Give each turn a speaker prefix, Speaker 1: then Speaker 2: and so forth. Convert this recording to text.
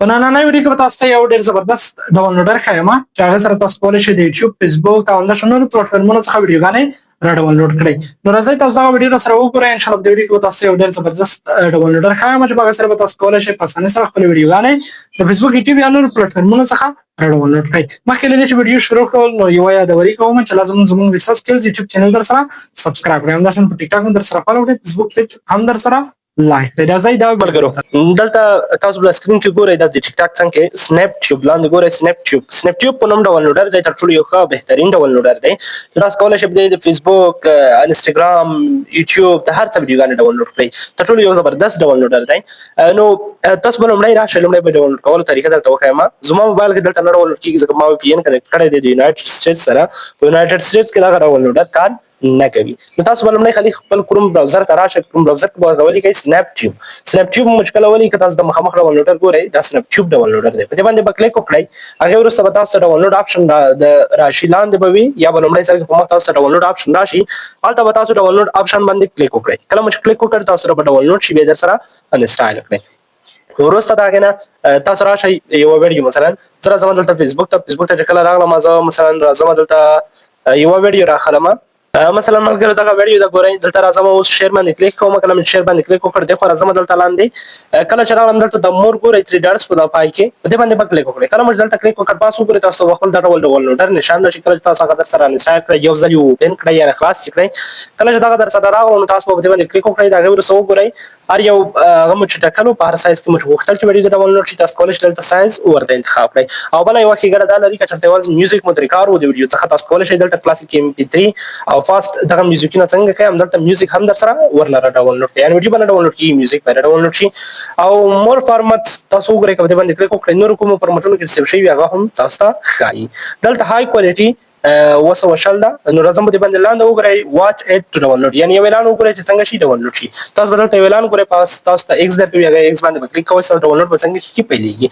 Speaker 1: په نننۍ ویډیو کې به تاسو ته یو ډېر زبردست ډاونلوډر ښیم چې هغه سره تاسو کولی شئ د یوټیوب، فیسبوک او همداسې نورو پلیټفارمونو څخه ویډیوګانې راډاونلوډ کړئ. نو راځئ تاسو دغه ویډیو راسره وګورئ. انشاءالله په دې ویډیو کې به تاسو ته یو ډېر زبردست ډاونلوډر ښیم چې په هغه سره به تاسو کولی شئ په اسانۍ سره خپلې ویډیوګانې د فیسبوک، یوټیوب یا نورو پلیټفارمونو څخه راډاونلوډ کړئ. مخکې له دې چې ویډیو شروع کړو نو یوه یادوري کوم چې لازم زموږ ویسا سکلز یوټیوب چینل در سره سبسکرایب کړئ، همداشان په ټیک ټاک هم در سره فالو کړئ، فیسبوک پیج هم در سره لایک کړئ. راځئ دا
Speaker 2: ملګرو دلته تاسو بل سکرین کې ګورئ دا د ټیک ټاک څنګه سنیپ ټیوب لاندې ګورئ سنیپ ټیوب په نوم ډاونلوډر دی، تر ټولو یو ښه بهترین ډاونلوډر دی چې تاسو کولی شئ د فیسبوک، انسټاګرام، یوټیوب د هر څه ویډیوګانې ډاونلوډ کړئ. تر ټولو یو زبردست ډاونلوډر دی. نو تاسو به لومړی راشئ، لومړی به ډاونلوډ کولو طریقه درته وښیم. زما موبایل کې دلته نه ډاونلوډ کېږي ځکه ما VPN کنیکټ کړی دی د یونایټډ سټیټس سره. په یونایټډ سټیټس کې دغه ډاونلوډر کار نه کوي. نو تاسو به لومړی خالي خپل کروم براوزر ته راشئ. کروم براوزر کې به ولیکئ سنیپ ټیوب مو چې کله ولیکئ تاسو د مخامخ ډاونلوډر ګورئ دا سنیپ ټیوب ډاونلوډر دی. په دې باندې به کلیک وکړئ. هغې وروسته به تاسو ته ډاونلوډ آپشن د راشي، لاندې به وي یا به لومړی سر کې په مخ تاسو ته ډاونلوډ آپشن راشي، هلته به تاسو ډاونلوډ آپشن باندې کلیک وکړئ. کله مو چې کلیک وکړئ تاسو سره به ډاونلوډ شي، بیا در سره انسټال کړئ. وروسته د هغې نه تاسو راشئ یوه ویډیو مثلا زه راځم دلته فیسبوک ته چې کله راغلم زه مثلا راځم دلته یوه ویډیو راخلم. مثلا ملګرو دغه ویډیو د ګورئ دلته راځم اوس شیر باندې کلیک کوم. کله مې شیر باندې کلیک وکړ دغه راځم دلته لاندې کله چې راغلم دلته د مور ګورئ 3 ډاټس په پای کې په دې باندې کلیک وکړئ. کله مې دلته کلیک وکړ پاس وګورئ تاسو خپل د ډاونلوډر نشان راشي. کله تاسو هغه در سره انسټال کړئ یو ځل اوپن کړئ یا خلاص کړئ. کله چې دغه در سره راغلو نو تاسو په دې باندې کلیک وکړئ. دا غوړ سو وګورئ هر یو هغه مو چې ټاکلو په هر سایز کې مو غوښتل چې ویډیو ډاونلوډ شي تاسو کولی شئ دلته سایز ورته انتخاب کړئ. او بل یو ښیګړه دا لري که چېرته یوازې میوزیک مو ترې کار و د ویډیو څخه تاسو کولی شئ دلته کلاسیک MP3 او فاست دغه میوزیکونه څنګه ښیم دلته میوزیک هم در سره ورلره ډاونلوډ کړئ. یعنې ویډیو باندې ډاونلوډ کېږي میوزیک باندې ډاونلوډ شي. او مور فارمټس تاسو وګورئ که په دې باندې کلیک وکړئ نورو کومو فارمټونو کې سیو شوي هغه هم تاسو ته ښایي. دلته های کوالټي 200 ده. نو راځم په دې باندې لاندې وګورئ واچ اټ ټو ډاونلوډ، یعنې یو اعلان وګورئ چې څنګه شي ډاونلوډ شي. تاسو به دلته یو اعلان وګورئ تاسو ته ایکس درکوي، هغه ایکس باندې به کلیک کوئ تاسو ډاونلوډ به څنګه کېږي پیلېږي.